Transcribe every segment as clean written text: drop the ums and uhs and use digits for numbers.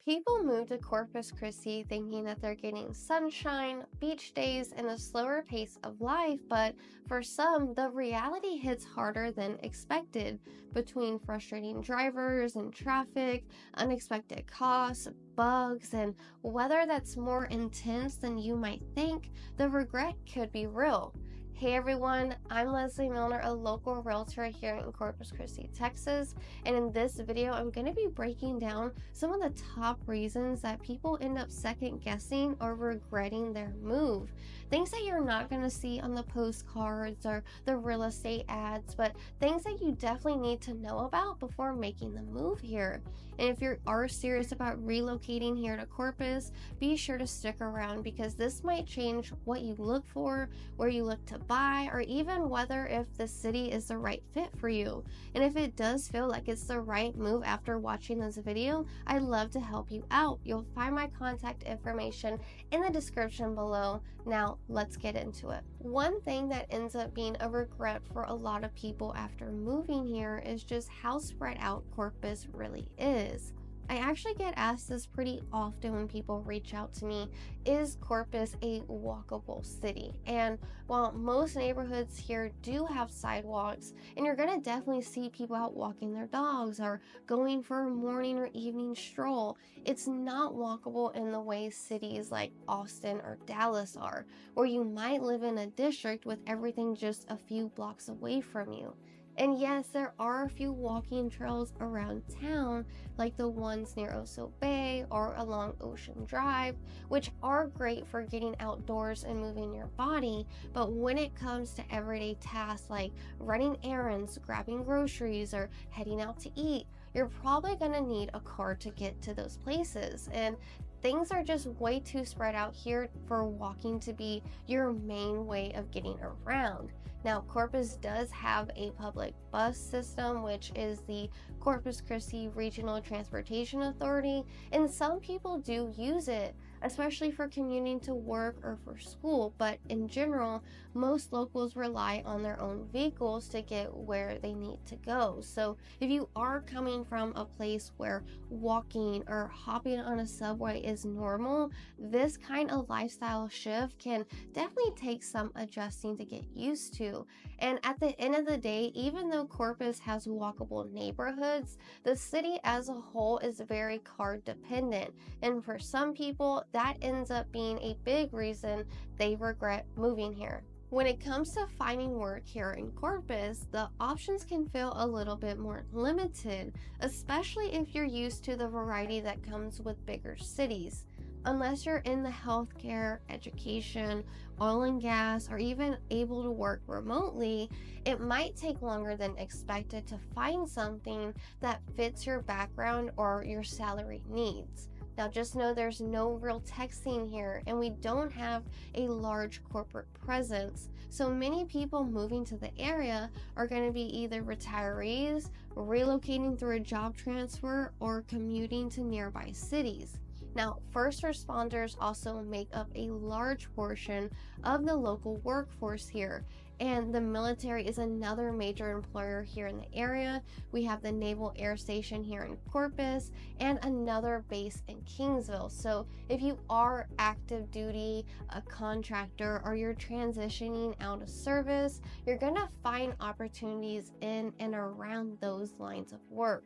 People move to Corpus Christi thinking that they're getting sunshine, beach days, and a slower pace of life, but for some, the reality hits harder than expected. Between frustrating drivers and traffic, unexpected costs, bugs, and weather that's more intense than you might think, the regret could be real. Hey everyone, I'm Lezli Milner, a local realtor here in Corpus Christi, Texas, and in this video I'm going to be breaking down some of the top reasons that people end up second guessing or regretting their move. Things that you're not going to see on the postcards or the real estate ads, but things that you definitely need to know about before making the move here. And if you are serious about relocating here to Corpus, be sure to stick around because this might change what you look for, where you look to buy, or even whether if the city is the right fit for you. And if it does feel like it's the right move after watching this video, I'd love to help you out. You'll find my contact information in the description below. Now let's get into it. One thing that ends up being a regret for a lot of people after moving here is just how spread out Corpus really is. I actually get asked this pretty often when people reach out to me, is Corpus a walkable city? And while most neighborhoods here do have sidewalks, and you're gonna definitely see people out walking their dogs or going for a morning or evening stroll, it's not walkable in the way cities like Austin or Dallas are, where you might live in a district with everything just a few blocks away from you. And yes, there are a few walking trails around town, like the ones near Oso Bay or along Ocean Drive, which are great for getting outdoors and moving your body. But when it comes to everyday tasks like running errands, grabbing groceries, or heading out to eat, you're probably gonna need a car to get to those places. And things are just way too spread out here for walking to be your main way of getting around. Now, Corpus does have a public bus system, which is the Corpus Christi Regional Transportation Authority, and some people do use it, especially for commuting to work or for school, but in general, most locals rely on their own vehicles to get where they need to go. So if you are coming from a place where walking or hopping on a subway is normal, this kind of lifestyle shift can definitely take some adjusting to get used to. And at the end of the day, even though Corpus has walkable neighborhoods, the city as a whole is very car dependent, and for some people that ends up being a big reason they regret moving here. When it comes to finding work here in Corpus, the options can feel a little bit more limited, especially if you're used to the variety that comes with bigger cities. Unless you're in the healthcare, education, oil and gas, or even able to work remotely, it might take longer than expected to find something that fits your background or your salary needs. Now just know there's no real tech scene here, and we don't have a large corporate presence. So many people moving to the area are going to be either retirees, relocating through a job transfer, or commuting to nearby cities. Now, first responders also make up a large portion of the local workforce here, and the military is another major employer here in the area. We have the Naval Air Station here in Corpus and another base in Kingsville. So if you are active duty, a contractor, or you're transitioning out of service, you're gonna find opportunities in and around those lines of work.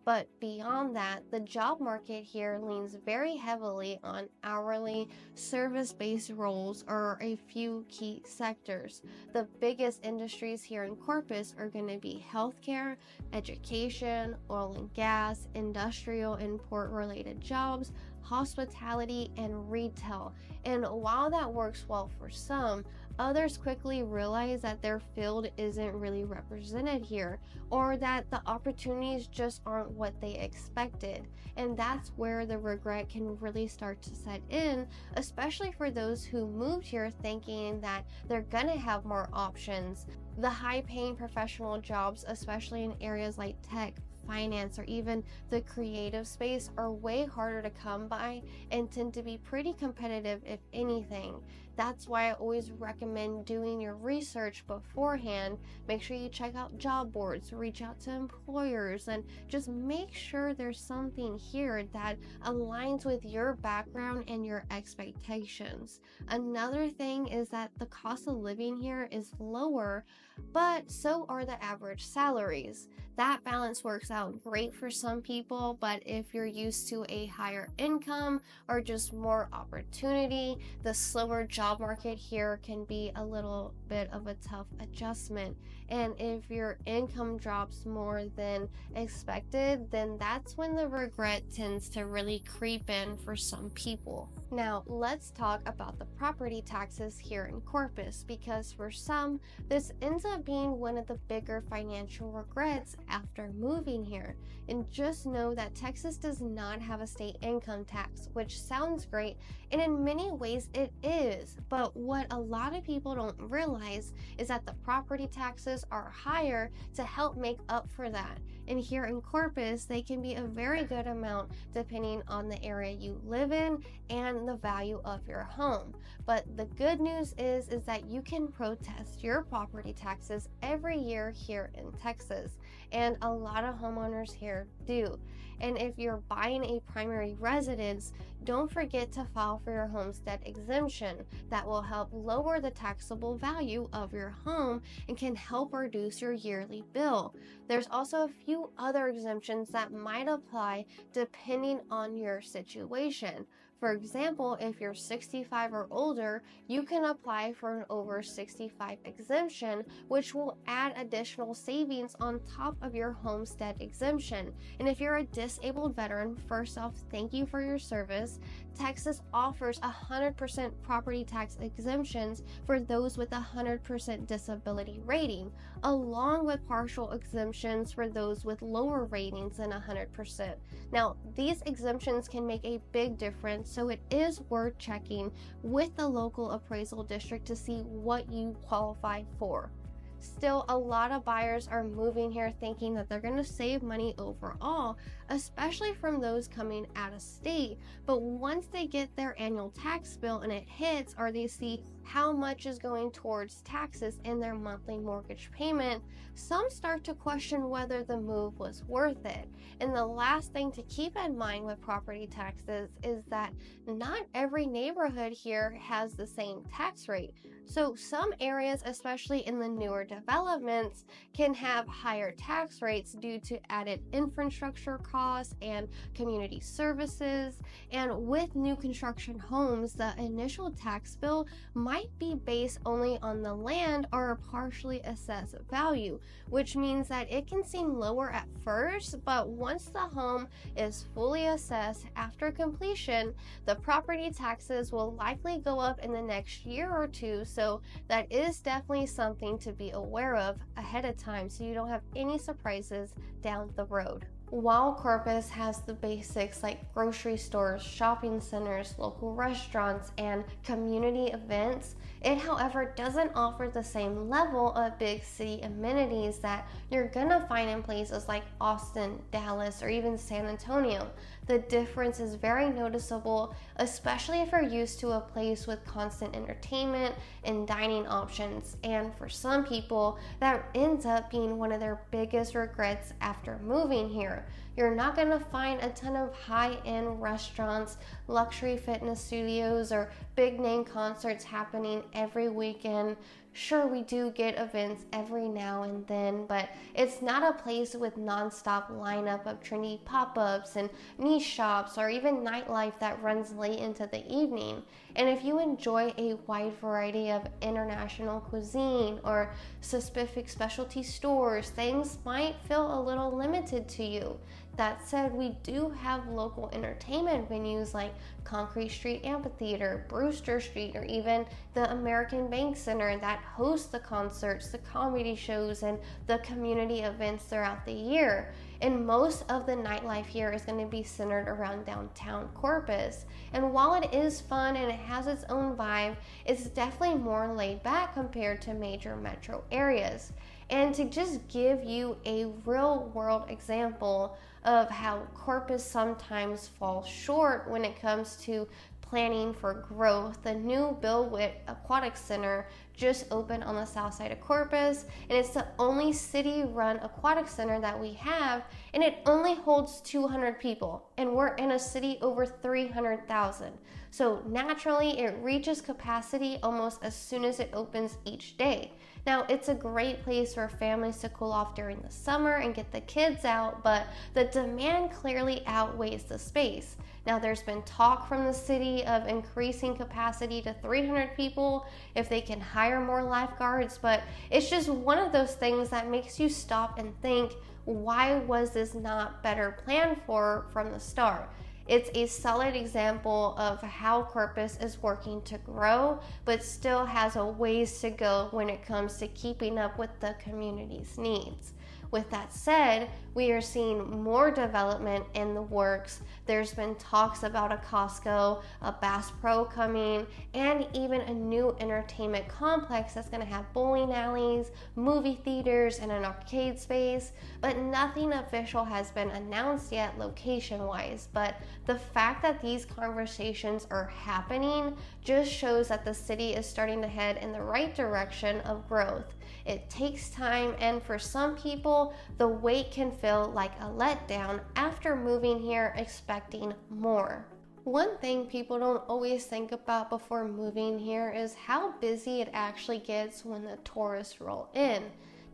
But beyond that, the job market here leans very heavily on hourly, service-based roles or a few key sectors. The biggest industries here in Corpus are going to be healthcare, education, oil and gas, industrial and port-related jobs, hospitality, and retail. And while that works well for some, others quickly realize that their field isn't really represented here, or that the opportunities just aren't what they expected. And that's where the regret can really start to set in, especially for those who moved here thinking that they're gonna have more options. The high-paying professional jobs, especially in areas like tech, finance, or even the creative space, are way harder to come by and tend to be pretty competitive if anything. That's why I always recommend doing your research beforehand. Make sure you check out job boards, reach out to employers, and just make sure there's something here that aligns with your background and your expectations. Another thing is that the cost of living here is lower, but so are the average salaries. That balance works out great for some people, but if you're used to a higher income or just more opportunity, the slower job market here can be a little bit of a tough adjustment. And if your income drops more than expected, then that's when the regret tends to really creep in for some people. Now, let's talk about the property taxes here in Corpus, because for some, this ends up being one of the bigger financial regrets after moving here. And just know that Texas does not have a state income tax, which sounds great, and in many ways it is. But what a lot of people don't realize is that the property taxes are higher to help make up for that. And here in Corpus, they can be a very good amount depending on the area you live in and the value of your home. But the good news is that you can protest your property taxes every year here in Texas, and a lot of homeowners here do. And if you're buying a primary residence, don't forget to file for your homestead exemption. That will help lower the taxable value of your home and can help reduce your yearly bill. There's also a few other exemptions that might apply depending on your situation. For example, if you're 65 or older, you can apply for an over 65 exemption, which will add additional savings on top of your homestead exemption. And if you're a disabled veteran, first off, thank you for your service. Texas offers 100% property tax exemptions for those with 100% disability rating, along with partial exemptions for those with lower ratings than 100%. Now, these exemptions can make a big difference, so it is worth checking with the local appraisal district to see what you qualify for. Still, a lot of buyers are moving here thinking that they're going to save money overall, especially from those coming out of state. But once they get their annual tax bill and it hits, or they see how much is going towards taxes in their monthly mortgage payment, some start to question whether the move was worth it. And the last thing to keep in mind with property taxes is that not every neighborhood here has the same tax rate. So some areas, especially in the newer developments, can have higher tax rates due to added infrastructure costs and community services. And with new construction homes, the initial tax bill might be based only on the land or a partially assessed value, which means that it can seem lower at first, but once the home is fully assessed after completion, the property taxes will likely go up in the next year or two. So that is definitely something to be aware of ahead of time, so you don't have any surprises down the road. While Corpus has the basics like grocery stores, shopping centers, local restaurants, and community events, it, however, doesn't offer the same level of big city amenities that you're gonna find in places like Austin, Dallas, or even San Antonio. The difference is very noticeable, especially if you're used to a place with constant entertainment and dining options. And for some people, that ends up being one of their biggest regrets after moving here. You're not going to find a ton of high-end restaurants, luxury fitness studios, or big-name concerts happening every weekend. Sure, we do get events every now and then, but it's not a place with non-stop lineup of trendy pop-ups and niche shops or even nightlife that runs late into the evening. And if you enjoy a wide variety of international cuisine or specific specialty stores, things might feel a little limited to you. That said, we do have local entertainment venues like Concrete Street Amphitheater, Brewster Street, or even the American Bank Center that host the concerts, the comedy shows, and the community events throughout the year. And most of the nightlife here is going to be centered around downtown Corpus. And while it is fun and it has its own vibe, it's definitely more laid back compared to major metro areas. And to just give you a real world example of how Corpus sometimes falls short when it comes to planning for growth. The new Bill Witt Aquatic Center just opened on the south side of Corpus, and it's the only city-run aquatic center that we have, and it only holds 200 people, and we're in a city over 300,000. So naturally, it reaches capacity almost as soon as it opens each day. Now, it's a great place for families to cool off during the summer and get the kids out, but the demand clearly outweighs the space. Now, there's been talk from the city of increasing capacity to 300 people if they can hire more lifeguards, but it's just one of those things that makes you stop and think, why was this not better planned for from the start? It's a solid example of how Corpus is working to grow, but still has a ways to go when it comes to keeping up with the community's needs. With that said, we are seeing more development in the works. There's been talks about a Costco, a Bass Pro coming, and even a new entertainment complex that's going to have bowling alleys, movie theaters, and an arcade space, but nothing official has been announced yet location-wise. But the fact that these conversations are happening just shows that the city is starting to head in the right direction of growth. It takes time, and for some people, the wait can feel like a letdown after moving here expecting more. One thing people don't always think about before moving here is how busy it actually gets when the tourists roll in.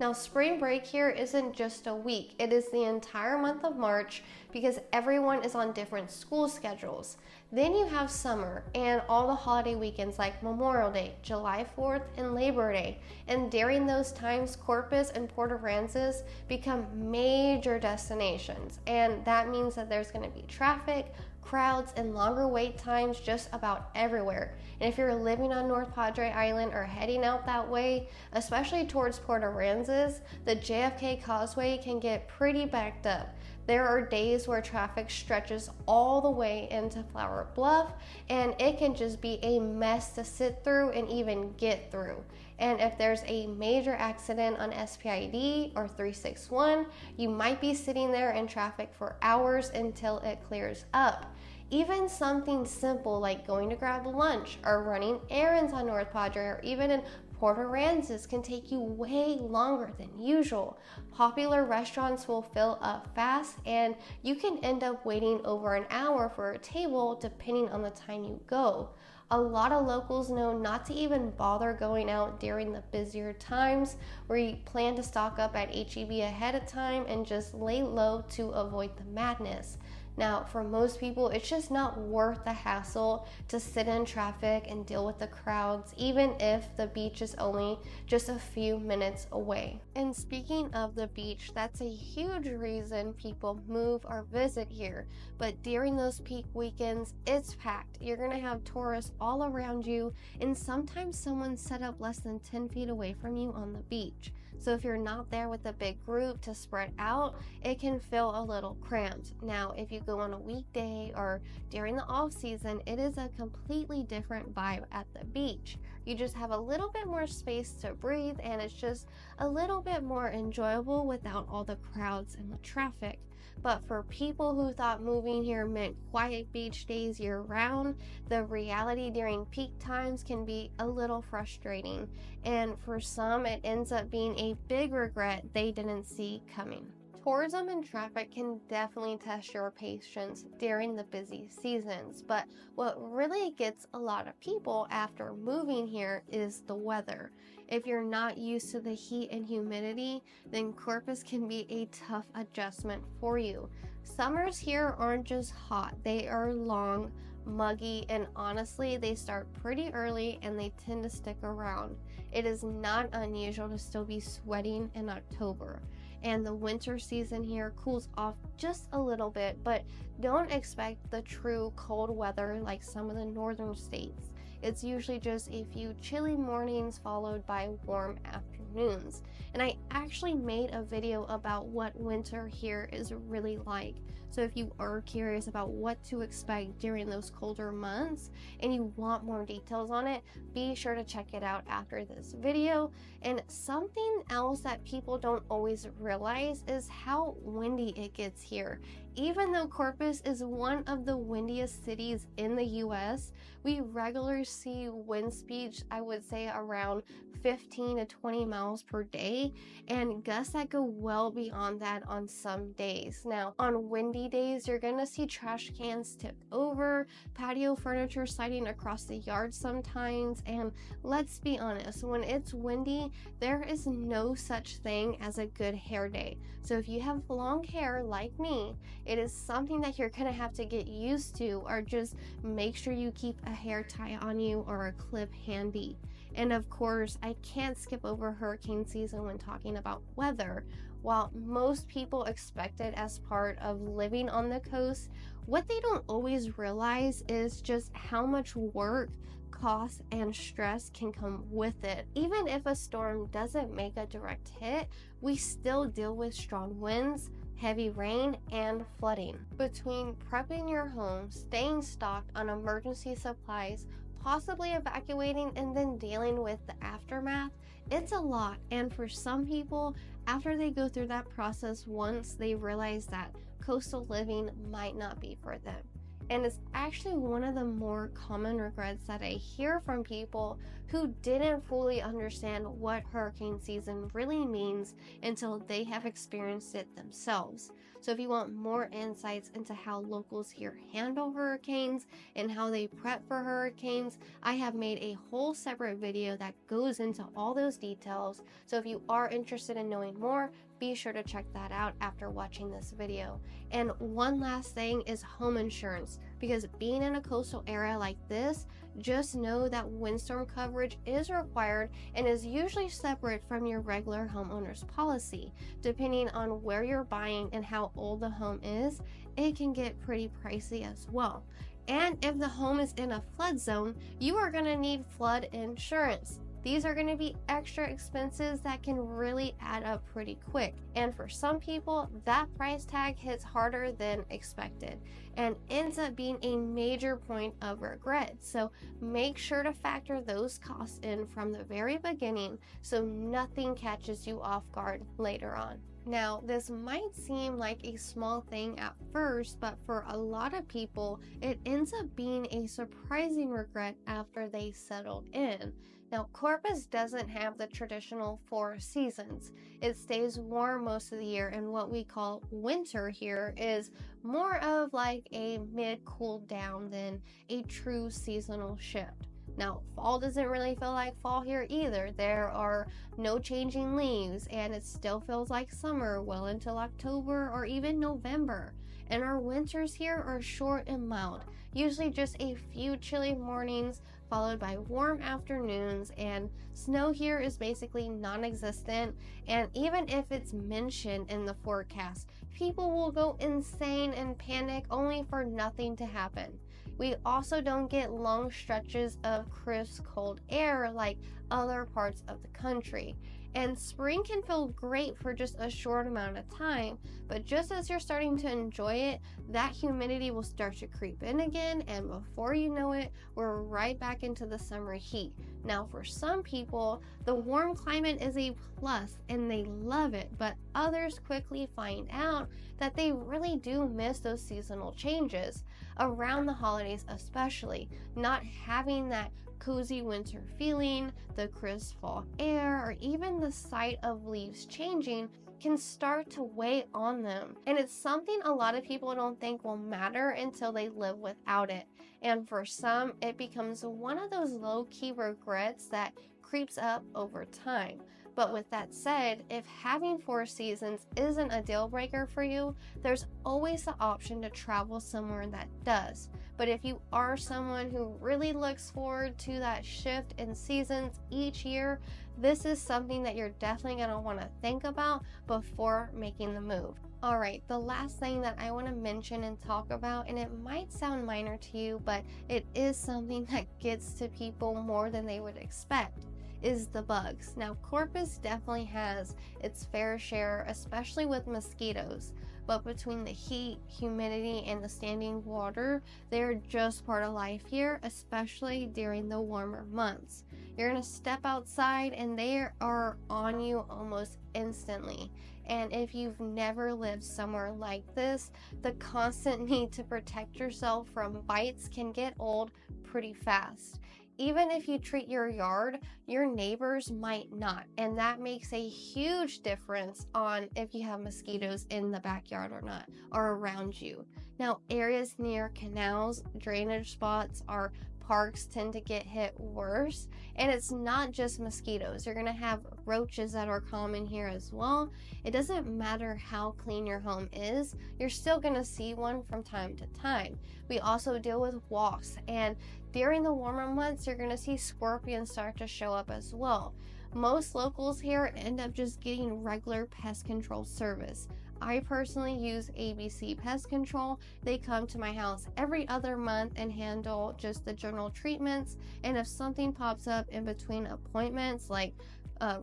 Now, spring break here isn't just a week, it is the entire month of March because everyone is on different school schedules. Then you have summer and all the holiday weekends like Memorial Day, July 4th, and Labor Day. And during those times, Corpus and Port Aransas become major destinations. And that means that there's going to be traffic, crowds, and longer wait times just about everywhere. And if you're living on North Padre Island or heading out that way, especially towards Port Aransas, the JFK Causeway can get pretty backed up. There are days where traffic stretches all the way into Flower Bluff, and it can just be a mess to sit through and even get through. And if there's a major accident on SPID or 361, you might be sitting there in traffic for hours until it clears up. Even something simple like going to grab lunch or running errands on North Padre or even in Port Aransas can take you way longer than usual. Popular restaurants will fill up fast, and you can end up waiting over an hour for a table depending on the time you go. A lot of locals know not to even bother going out during the busier times, where you plan to stock up at HEB ahead of time and just lay low to avoid the madness. Now, for most people, it's just not worth the hassle to sit in traffic and deal with the crowds, even if the beach is only just a few minutes away. And speaking of the beach, that's a huge reason people move or visit here. But during those peak weekends, it's packed. You're going to have tourists all around you, and sometimes someone's set up less than 10 feet away from you on the beach. So if you're not there with a big group to spread out, it can feel a little cramped. Now, if you go on a weekday or during the off season, it is a completely different vibe at the beach. You just have a little bit more space to breathe, and it's just a little bit more enjoyable without all the crowds and the traffic. But for people who thought moving here meant quiet beach days year-round, the reality during peak times can be a little frustrating. And for some, it ends up being a big regret they didn't see coming. Tourism and traffic can definitely test your patience during the busy seasons, but what really gets a lot of people after moving here is the weather. If you're not used to the heat and humidity, then Corpus can be a tough adjustment for you. Summers here aren't just hot, they are long, muggy, and honestly, they start pretty early and they tend to stick around. It is not unusual to still be sweating in October. And the winter season here cools off just a little bit, but don't expect the true cold weather like some of the northern states. It's usually just a few chilly mornings followed by warm afternoons. And I actually made a video about what winter here is really like. So if you are curious about what to expect during those colder months and you want more details on it, be sure to check it out after this video. And something else that people don't always realize is how windy it gets here. Even though Corpus is one of the windiest cities in the US, we regularly see wind speeds, I would say around 15 to 20 miles per day, and gusts that go well beyond that on some days. Now, on windy days, you're gonna see trash cans tipped over, patio furniture sliding across the yard sometimes, and let's be honest, when it's windy, there is no such thing as a good hair day. So if you have long hair like me, it is something that you're gonna have to get used to, or just make sure you keep a hair tie on you or a clip handy. And of course, I can't skip over hurricane season when talking about weather. While most people expect it as part of living on the coast, what they don't always realize is just how much work, cost, and stress can come with it. Even if a storm doesn't make a direct hit, we still deal with strong winds, heavy rain, and flooding. Between prepping your home, staying stocked on emergency supplies, possibly evacuating, and then dealing with the aftermath, it's a lot. And for some people, after they go through that process once, they realize that coastal living might not be for them. And it's actually one of the more common regrets that I hear from people who didn't fully understand what hurricane season really means until they have experienced it themselves. So if you want more insights into how locals here handle hurricanes and how they prep for hurricanes, I have made a whole separate video that goes into all those details. So if you are interested in knowing more, be sure to check that out after watching this video. And one last thing is home insurance, because being in a coastal area like this, just know that windstorm coverage is required and is usually separate from your regular homeowner's policy. Depending on where you're buying and how old the home is, it can get pretty pricey as well. And if the home is in a flood zone, you are going to need flood insurance. These are going to be extra expenses that can really add up pretty quick. And for some people, that price tag hits harder than expected and ends up being a major point of regret. So make sure to factor those costs in from the very beginning so nothing catches you off guard later on. Now, this might seem like a small thing at first, but for a lot of people, it ends up being a surprising regret after they settled in. Now, Corpus doesn't have the traditional 4 seasons. It stays warm most of the year, and what we call winter here is more of like a mid-cool down than a true seasonal shift. Now, fall doesn't really feel like fall here either. There are no changing leaves, and it still feels like summer well until October or even November. And our winters here are short and mild, usually just a few chilly mornings followed by warm afternoons, and snow here is basically non-existent. And even if it's mentioned in the forecast, people will go insane and panic only for nothing to happen. We also don't get long stretches of crisp cold air like other parts of the country. And spring can feel great for just a short amount of time, but just as you're starting to enjoy it, that humidity will start to creep in again, and before you know it, we're right back into the summer heat. Now, for some people, the warm climate is a plus and they love it, but others quickly find out that they really do miss those seasonal changes around the holidays, especially not having that cozy winter feeling, the crisp fall air, or even the sight of leaves changing can start to weigh on them. And it's something a lot of people don't think will matter until they live without it. And for some, it becomes one of those low-key regrets that creeps up over time. But with that said, if having 4 seasons isn't a deal breaker for you, there's always the option to travel somewhere that does. But if you are someone who really looks forward to that shift in seasons each year, this is something that you're definitely going to want to think about before making the move. Alright, the last thing that I want to mention and talk about, and it might sound minor to you, but it is something that gets to people more than they would expect, is the bugs. Now, Corpus definitely has its fair share, especially with mosquitoes, but between the heat, humidity, and the standing water, they're just part of life here, especially during the warmer months. You're gonna step outside and they are on you almost instantly. And if you've never lived somewhere like this, the constant need to protect yourself from bites can get old pretty fast. Even if you treat your yard, your neighbors might not, and that makes a huge difference on if you have mosquitoes in the backyard or not, or around you. Now, areas near canals, drainage spots, or parks tend to get hit worse, and it's not just mosquitoes. You're gonna have roaches that are common here as well. It doesn't matter how clean your home is, you're still gonna see one from time to time. We also deal with wasps, and during the warmer months, you're gonna see scorpions start to show up as well. Most locals here end up just getting regular pest control service. I personally use ABC Pest Control. They come to my house every other month and handle just the general treatments. And if something pops up in between appointments, like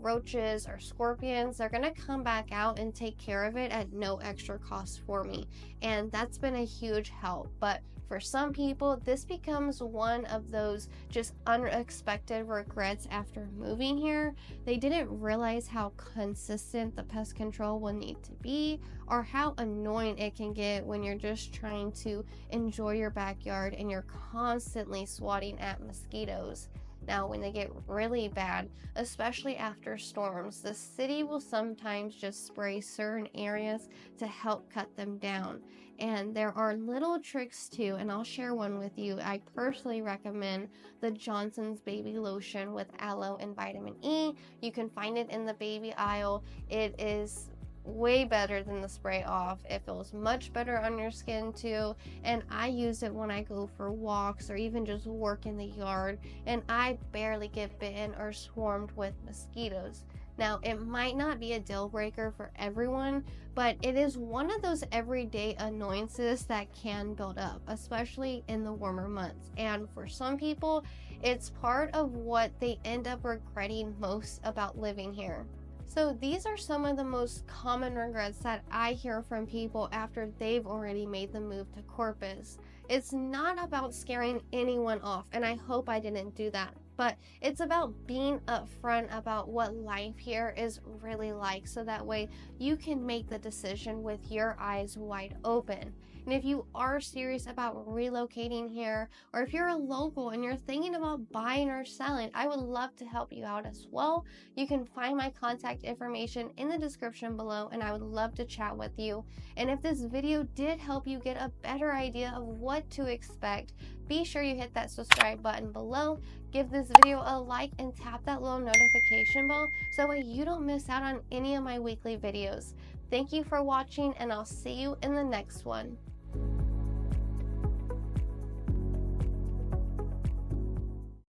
roaches or scorpions, they're gonna come back out and take care of it at no extra cost for me. And that's been a huge help. But for some people, this becomes one of those just unexpected regrets after moving here. They didn't realize how consistent the pest control will need to be, or how annoying it can get when you're just trying to enjoy your backyard and you're constantly swatting at mosquitoes. Now, when they get really bad, especially after storms, the city will sometimes just spray certain areas to help cut them down. And there are little tricks too, and I'll share one with you. I personally recommend the Johnson's Baby Lotion with aloe and vitamin E. You can find it in the baby aisle. It is way better than the spray off. It feels much better on your skin too, and I use it when I go for walks or even just work in the yard, and I barely get bitten or swarmed with mosquitoes. Now, it might not be a deal breaker for everyone, but it is one of those everyday annoyances that can build up, especially in the warmer months. And for some people, it's part of what they end up regretting most about living here. So these are some of the most common regrets that I hear from people after they've already made the move to Corpus. It's not about scaring anyone off, and I hope I didn't do that, but it's about being upfront about what life here is really like, so that way you can make the decision with your eyes wide open. And if you are serious about relocating here, or if you're a local and you're thinking about buying or selling, I would love to help you out as well. You can find my contact information in the description below, and I would love to chat with you. And if this video did help you get a better idea of what to expect, be sure you hit that subscribe button below, give this video a like, and tap that little notification bell so that way you don't miss out on any of my weekly videos. Thank you for watching, and I'll see you in the next one.